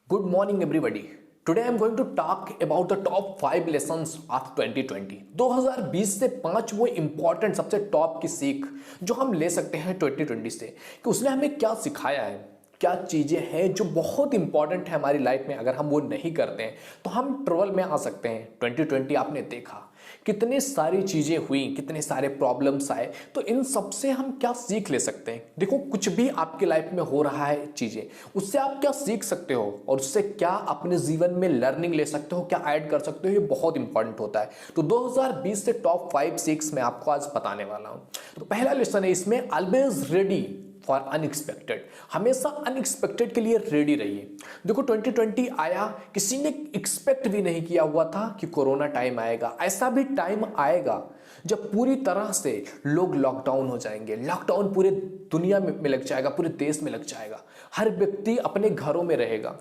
Good morning, everybody. Today I am going to talk about the top 5 lessons of 2020. 2020 से 5 वो important सबसे top की सीख जो हम ले सकते हैं 2020 से कि उसने हमें क्या सिखाया है, क्या चीज़ें हैं जो बहुत इंपॉर्टेंट है हमारी लाइफ में। अगर हम वो नहीं करते हैं तो हम ट्रबल में आ सकते हैं। 2020 आपने देखा कितनी सारी चीज़ें हुई, कितने सारे प्रॉब्लम्स आए, तो इन सब से हम क्या सीख ले सकते हैं। देखो, कुछ भी आपकी लाइफ में हो रहा है चीज़ें, उससे आप क्या सीख सकते हो और उससे क्या अपने जीवन में लर्निंग ले सकते हो, क्या ऐड कर सकते हो, ये बहुत इंपॉर्टेंट होता है। तो 2020 से टॉप 5-6 मैं आपको आज बताने वाला हूँ। तो पहला लेसन है इसमें, ऑलवेज रेडी फॉर अनएक्सपेक्टेड। हमेशा अनएक्सपेक्टेड के लिए रेडी रहिए। देखो, 2020 आया, किसी ने एक्सपेक्ट भी नहीं किया हुआ था कि कोरोना टाइम आएगा। ऐसा भी टाइम आएगा जब पूरी तरह से लोग लॉकडाउन हो जाएंगे। लॉकडाउन पूरे दुनिया में लग जाएगा, पूरे देश में लग जाएगा। हर व्यक्ति अपने घरों में रहेगा।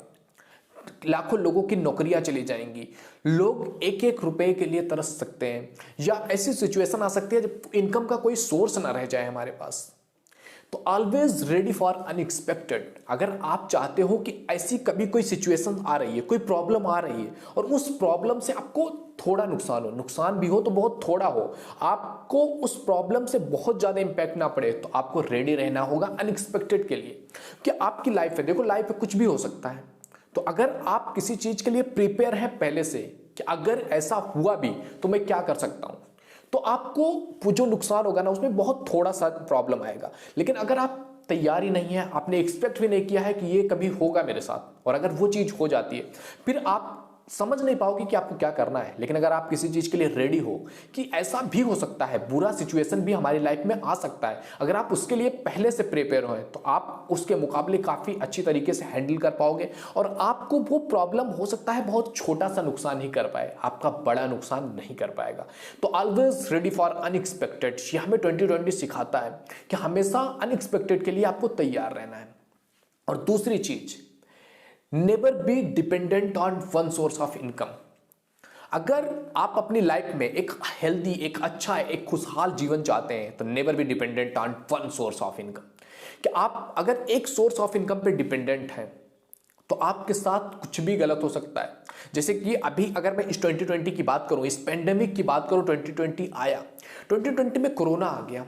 लाखों लोगों की नौकरियां चली जाएंगी। लोग एक एक रुपए के लिए तरस सकते हैं, या ऐसी सिचुएशन आ सकती है जब इनकम का कोई सोर्स ना रह जाए हमारे पास। तो ऑलवेज रेडी फॉर अनएक्सपेक्टेड। अगर आप चाहते हो कि ऐसी कभी कोई सिचुएशन आ रही है, कोई प्रॉब्लम आ रही है और उस प्रॉब्लम से आपको थोड़ा नुकसान हो, नुकसान भी हो तो बहुत थोड़ा हो, आपको उस प्रॉब्लम से बहुत ज्यादा इंपैक्ट ना पड़े, तो आपको रेडी रहना होगा अनएक्सपेक्टेड के लिए। कि आपकी लाइफ है, देखो लाइफ में कुछ भी हो सकता है। तो अगर आप किसी चीज के लिए प्रिपेयर है पहले से कि अगर ऐसा हुआ भी तो मैं क्या कर सकता हूं, तो आपको जो नुकसान होगा ना उसमें बहुत थोड़ा सा प्रॉब्लम आएगा। लेकिन अगर आप तैयारी नहीं है, आपने एक्सपेक्ट भी नहीं किया है कि ये कभी होगा मेरे साथ, और अगर वो चीज हो जाती है, फिर आप समझ नहीं पाओगे कि आपको क्या करना है। लेकिन अगर आप किसी चीज के लिए रेडी हो कि ऐसा भी हो सकता है, बुरा सिचुएशन भी हमारी लाइफ में आ सकता है, अगर आप उसके लिए पहले से प्रिपेयर हो तो आप उसके मुकाबले काफी अच्छी तरीके से हैंडल कर पाओगे। और आपको वो प्रॉब्लम हो सकता है बहुत छोटा सा नुकसान ही कर पाए, आपका बड़ा नुकसान नहीं कर पाएगा। तो ऑलवेज रेडी फॉर अनएक्सपेक्टेड, ये हमें 2020 सिखाता है कि हमेशा अनएक्सपेक्टेड के लिए आपको तैयार रहना है। और दूसरी चीज, never be dependent on one source of income. अगर आप अपनी लाइफ में एक हेल्दी, एक अच्छा, एक खुशहाल जीवन चाहते हैं तो never be dependent on one source of income. कि आप अगर एक सोर्स ऑफ इनकम पे डिपेंडेंट हैं तो आपके साथ कुछ भी गलत हो सकता है। जैसे कि अभी अगर मैं इस 2020 की बात करूं, इस पेंडेमिक की बात करूं, 2020 आया, 2020 में कोरोना आ गया।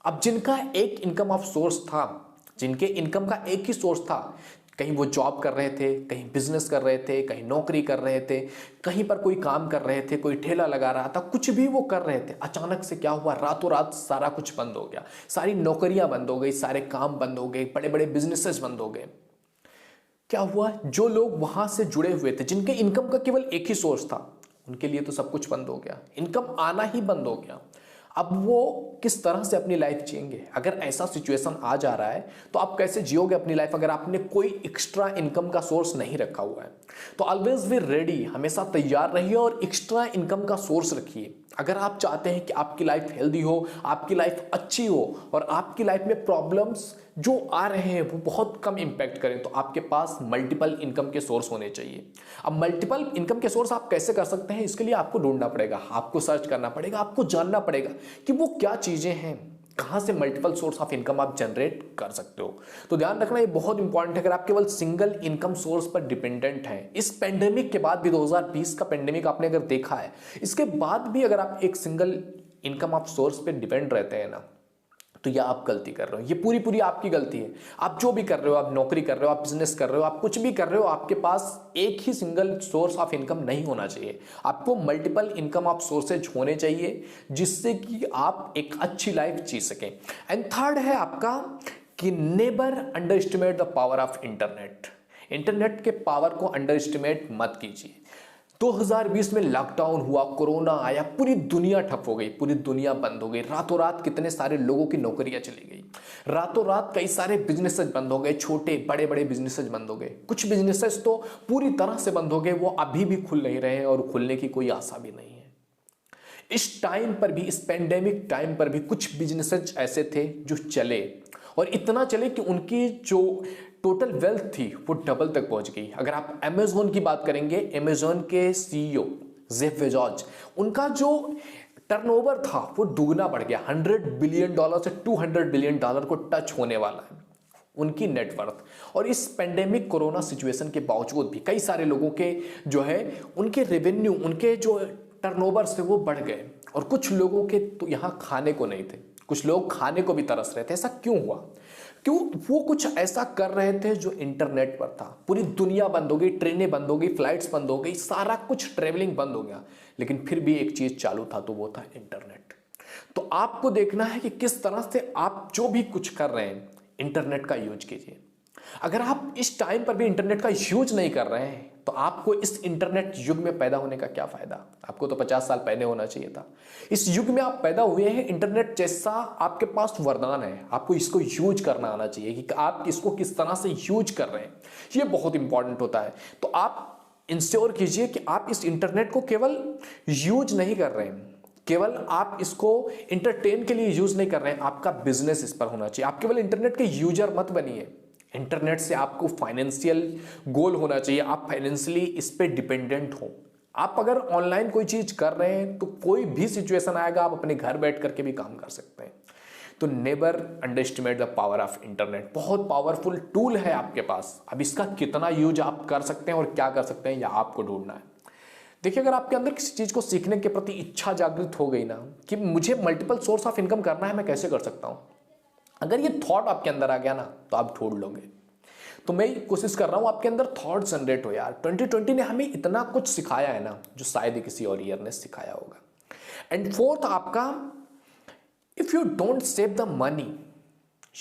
अब जिनका एक इनकम ऑफ सोर्स था, जिनके इनकम का एक ही सोर्स था, कहीं वो जॉब कर रहे थे, कहीं बिजनेस कर रहे थे, कहीं नौकरी कर रहे थे, कहीं पर कोई काम कर रहे थे, कोई ठेला लगा रहा था, कुछ भी वो कर रहे थे। अचानक से क्या हुआ, रातों रात सारा कुछ बंद हो गया। सारी नौकरियां बंद हो गई, सारे काम बंद हो गए, बड़े बड़े बिजनेसेस बंद हो गए। क्या हुआ, जो लोग वहां से जुड़े हुए थे, जिनके इनकम का केवल एक ही सोर्स था, उनके लिए तो सब कुछ बंद हो गया, इनकम आना ही बंद हो गया। अब वो किस तरह से अपनी लाइफ जिएंगे। अगर ऐसा सिचुएशन आ जा रहा है तो आप कैसे जियोगे अपनी लाइफ अगर आपने कोई एक्स्ट्रा इनकम का सोर्स नहीं रखा हुआ है। तो ऑलवेज बी रेडी, हमेशा तैयार रहिए और एक्स्ट्रा इनकम का सोर्स रखिए। अगर आप चाहते हैं कि आपकी लाइफ हेल्दी हो, आपकी लाइफ अच्छी हो और आपकी लाइफ में प्रॉब्लम्स जो आ रहे हैं वो बहुत कम इंपैक्ट करें, तो आपके पास मल्टीपल इनकम के सोर्स होने चाहिए। अब मल्टीपल इनकम के सोर्स आप कैसे कर सकते हैं, इसके लिए आपको ढूंढना पड़ेगा, आपको सर्च करना पड़ेगा, आपको जानना पड़ेगा कि वो क्या चीजें हैं, कहां से मल्टीपल सोर्स ऑफ इनकम आप जनरेट कर सकते हो। तो ध्यान रखना, ये बहुत इंपॉर्टेंट है। अगर आप केवल सिंगल इनकम सोर्स पर डिपेंडेंट हैं, इस पेंडेमिक के बाद भी, 2020 का पेंडेमिक आपने अगर देखा है, इसके बाद भी अगर आप एक सिंगल इनकम ऑफ सोर्स पे डिपेंड रहते हैं ना, तो यह आप गलती कर रहे हो। ये पूरी पूरी आपकी गलती है। आप जो भी कर रहे हो, आप नौकरी कर रहे हो, आप बिजनेस कर रहे हो, आप कुछ भी कर रहे हो, आपके पास एक ही सिंगल सोर्स ऑफ इनकम नहीं होना चाहिए। आपको मल्टीपल इनकम ऑफ सोर्सेज होने चाहिए, जिससे कि आप एक अच्छी लाइफ जी सकें। एंड थर्ड है आपका कि never under estimate the power of internet. Internet के पावर को अंडर एस्टिमेट मत कीजिए। 2020 में लॉकडाउन हुआ, कोरोना आया, पूरी दुनिया ठप हो गई, पूरी दुनिया बंद हो गई। रातों रात कितने सारे लोगों की नौकरियां चली गई, रातों रात कई सारे बिजनेसेस बंद हो गए, छोटे बड़े बड़े बिजनेसेस बंद हो गए। कुछ बिजनेसेस तो पूरी तरह से बंद हो गए, वो अभी भी खुल नहीं रहे हैं और खुलने की कोई आशा भी नहीं है। इस टाइम पर भी, इस पेंडेमिक टाइम पर भी कुछ बिजनेसेस ऐसे थे जो चले, और इतना चले कि उनकी जो टोटल वेल्थ थी वो डबल तक पहुंच गई। अगर आप अमेजोन की बात करेंगे, अमेजोन के सीईओ जेफ बेजोस, उनका जो टर्नओवर था वो दुगना बढ़ गया, $100 बिलियन से $200 बिलियन को टच होने वाला है। उनकी नेटवर्थ। और इस पेंडेमिक कोरोना सिचुएशन के बावजूद भी कई सारे लोगों के जो है उनके रेवेन्यू, उनके जो टर्नओवर थे वो बढ़ गए, और कुछ लोगों के तो यहाँ खाने को नहीं थे, कुछ लोग खाने को भी तरस रहे थे। ऐसा क्यों हुआ? क्यों? वो कुछ ऐसा कर रहे थे जो इंटरनेट पर था। पूरी दुनिया बंद हो गई, ट्रेनें बंद हो गई, फ्लाइट्स बंद हो गई, सारा कुछ ट्रेवलिंग बंद हो गया, लेकिन फिर भी एक चीज चालू था, तो वो था इंटरनेट। तो आपको देखना है कि किस तरह से आप जो भी कुछ कर रहे हैं इंटरनेट का यूज कीजिए। अगर आप इस टाइम पर भी इंटरनेट का यूज नहीं कर रहे हैं तो आपको इस इंटरनेट युग में पैदा होने का क्या फायदा? आपको तो 50 साल पहले होना चाहिए था। इस युग में आप पैदा हुए हैं, इंटरनेट जैसा आपके पास वरदान है, आपको इसको यूज करना आना चाहिए कि आप इसको किस तरह से यूज कर रहे हैं, ये बहुत इंपॉर्टेंट होता है। तो आप इंश्योर कीजिए कि आप इस इंटरनेट को केवल यूज नहीं कर रहे हैं, केवल आप इसको इंटरटेन के लिए यूज नहीं कर रहे हैं, आपका बिजनेस इस पर होना चाहिए। आप केवल इंटरनेट के यूजर मत बनिए, इंटरनेट से आपको फाइनेंशियल गोल होना चाहिए, आप फाइनेंशियली इस पे डिपेंडेंट हो। आप अगर ऑनलाइन कोई चीज कर रहे हैं तो कोई भी सिचुएशन आएगा, आप अपने घर बैठ करके भी काम कर सकते हैं। तो never underestimate the power of internet. बहुत पावरफुल टूल है आपके पास, अब इसका कितना यूज आप कर सकते हैं और क्या कर सकते हैं, यह आपको ढूंढना है। देखिए, अगर आपके अंदर किसी चीज को सीखने के प्रति इच्छा जागृत हो गई ना कि मुझे मल्टीपल सोर्स ऑफ इनकम करना है, मैं कैसे कर सकता हूं, अगर ये थॉट आपके अंदर आ गया ना तो आप ढूंढ लोगे। तो मैं कोशिश कर रहा हूं आपके अंदर थॉट जनरेट हो यार। 2020 ने हमें इतना कुछ सिखाया है ना जो शायद ही किसी और ईयर ने सिखाया होगा। एंड फोर्थ आपका, if you don't save the money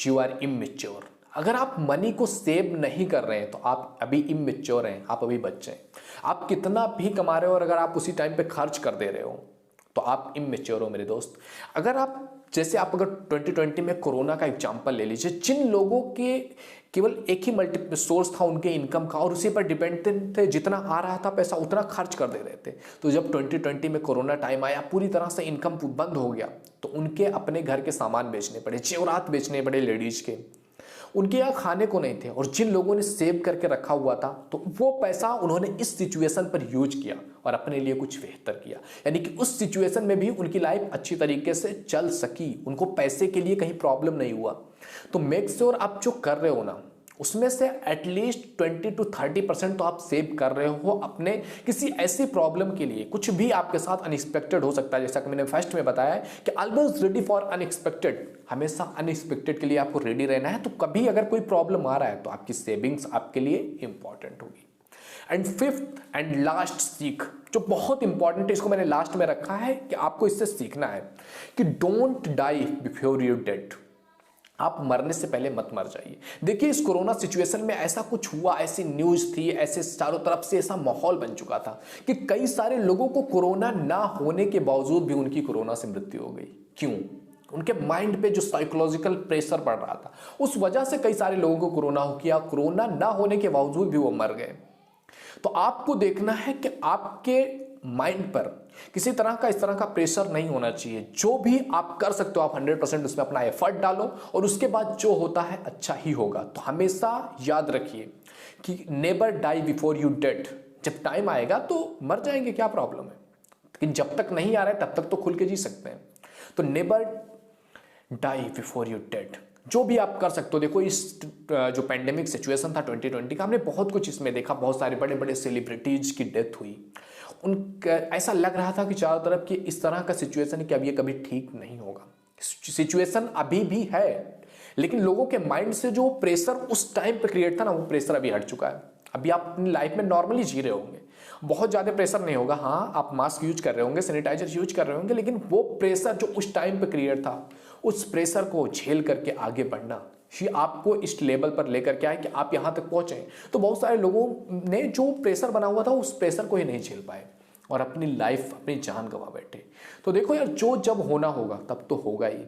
you are immature. अगर आप मनी को सेव नहीं कर रहे हैं तो आप अभी इमेच्योर हैं, आप अभी बच्चे हैं। आप कितना भी कमा रहे हो और अगर आप उसी टाइम पे खर्च कर दे रहे हो तो आप इमेच्योर हो मेरे दोस्त। अगर आप जैसे आप अगर 2020 में कोरोना का एग्जांपल ले लीजिए, जिन लोगों के केवल एक ही मल्टीपल सोर्स था उनके इनकम का और उसी पर डिपेंडेंट थे, जितना आ रहा था पैसा उतना खर्च कर दे रहे थे। तो जब 2020 में कोरोना टाइम आया, पूरी तरह से इनकम बंद हो गया, तो उनके अपने घर के सामान बेचने पड़े, जेवरात बेचने पड़े लेडीज के, उनके यहाँ खाने को नहीं थे। और जिन लोगों ने सेव करके रखा हुआ था तो वो पैसा उन्होंने इस सिचुएशन पर यूज किया और अपने लिए कुछ बेहतर किया, यानी कि उस सिचुएशन में भी उनकी लाइफ अच्छी तरीके से चल सकी, उनको पैसे के लिए कहीं प्रॉब्लम नहीं हुआ। तो मेक श्योर आप जो कर रहे हो ना उसमें से एटलीस्ट 20 to 30% तो आप सेव कर रहे हो अपने किसी ऐसी प्रॉब्लम के लिए। कुछ भी आपके साथ अनएक्सपेक्टेड हो सकता है, जैसा कि मैंने फर्स्ट में बताया है कि ऑलवेज रेडी फॉर अनएक्सपेक्टेड। हमेशा अनएक्सपेक्टेड के लिए आपको रेडी रहना है। तो कभी अगर कोई प्रॉब्लम आ रहा है तो आपकी सेविंग्स आपके लिए इंपॉर्टेंट होगी। एंड फिफ्थ एंड लास्ट सीख जो बहुत इंपॉर्टेंट है, इसको मैंने लास्ट में रखा है कि आपको इससे सीखना है कि don't die before you dead. आप मरने से पहले मत मर जाइए। देखिए, इस कोरोना सिचुएशन में ऐसा कुछ हुआ, ऐसी न्यूज थी, ऐसे चारों तरफ से ऐसा माहौल बन चुका था कि कई सारे लोगों को कोरोना ना होने के बावजूद भी उनकी कोरोना से मृत्यु हो गई। क्यों? उनके माइंड पे जो साइकोलॉजिकल प्रेशर पड़ रहा था उस वजह से कई सारे लोगों को कोरोना हो गया, कोरोना ना होने के बावजूद भी वो मर गए। तो आपको देखना है कि आपके माइंड पर किसी तरह का इस तरह का प्रेशर नहीं होना चाहिए। जो भी आप कर सकते हो आप 100% उसमें अपना एफर्ट डालो और उसके बाद जो होता है अच्छा ही होगा। तो हमेशा याद रखिए कि never die before you dead. जब टाइम आएगा तो मर जाएंगे, क्या प्रॉब्लम है, लेकिन जब तक नहीं आ रहा है तब तक तो खुल के जी सकते हैं। तो never die before you dead. जो भी आप कर सकते हो। देखो, इस जो पेंडेमिक सिचुएशन था 2020 का, हमने बहुत कुछ इसमें देखा। बहुत सारे बड़े बड़े सेलिब्रिटीज की डेथ हुई। उनका ऐसा लग रहा था कि चारों तरफ कि इस तरह का सिचुएशन है कि अब ये कभी ठीक नहीं होगा। सिचुएशन अभी भी है, लेकिन लोगों के माइंड से जो प्रेशर उस टाइम पे क्रिएट था ना, वो प्रेशर अभी हट चुका है। अभी आप अपनी लाइफ में नॉर्मली जी रहे होंगे, बहुत ज़्यादा प्रेशर नहीं होगा। हाँ, आप मास्क यूज कर रहे होंगे, सैनिटाइजर यूज कर रहे होंगे, लेकिन वो प्रेशर जो उस टाइम पे क्रिएट था, उस प्रेशर को झेल करके आगे बढ़ना ही आपको इस लेवल पर लेकर के आए कि आप यहाँ तक पहुँचे। तो बहुत सारे लोगों ने जो प्रेशर बना हुआ था उस प्रेशर को ही नहीं झेल पाए और अपनी लाइफ, अपनी जान गंवा बैठे। तो देखो यार, जो जब होना होगा तब तो होगा ही,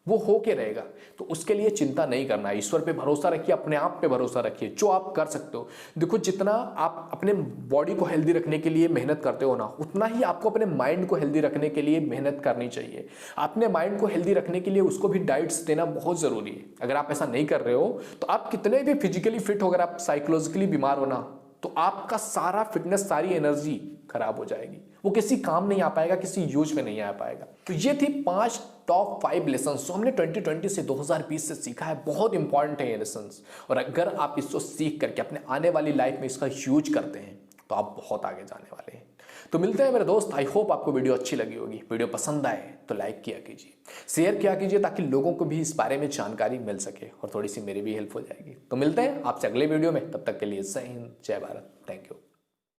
वो होके रहेगा। तो उसके लिए चिंता नहीं करना है। ईश्वर पे भरोसा रखिए, अपने आप पे भरोसा रखिए, जो आप कर सकते हो। देखो, जितना आप अपने बॉडी को हेल्दी रखने के लिए मेहनत करते हो ना, उतना ही आपको अपने माइंड को हेल्दी रखने के लिए मेहनत करनी चाहिए। अपने माइंड को हेल्दी रखने के लिए उसको भी डाइट्स देना बहुत जरूरी है। अगर आप ऐसा नहीं कर रहे हो तो आप कितने भी फिजिकली फिट हो, अगर आप साइकोलॉजिकली बीमार हो ना तो आपका सारा फिटनेस, सारी एनर्जी खराब हो जाएगी, वो किसी काम नहीं आ पाएगा, किसी यूज में नहीं आ पाएगा। तो ये थी 5 टॉप 5 लेसन जो हमने 2020 से 2020 से सीखा है। बहुत इंपॉर्टेंट है ये लेसन, और अगर आप इसको सीख करके अपने आने वाली लाइफ में इसका यूज करते हैं तो आप बहुत आगे जाने वाले हैं। तो मिलते हैं मेरे दोस्त। आई होप आपको वीडियो अच्छी लगी होगी। वीडियो पसंद आए तो लाइक किया कीजिए, शेयर किया कीजिए, ताकि लोगों को भी इस बारे में जानकारी मिल सके और थोड़ी सी मेरी भी हेल्प हो जाएगी। तो मिलते हैं आपसे अगले वीडियो में, तब तक के लिए जय हिंद, जय भारत, थैंक यू।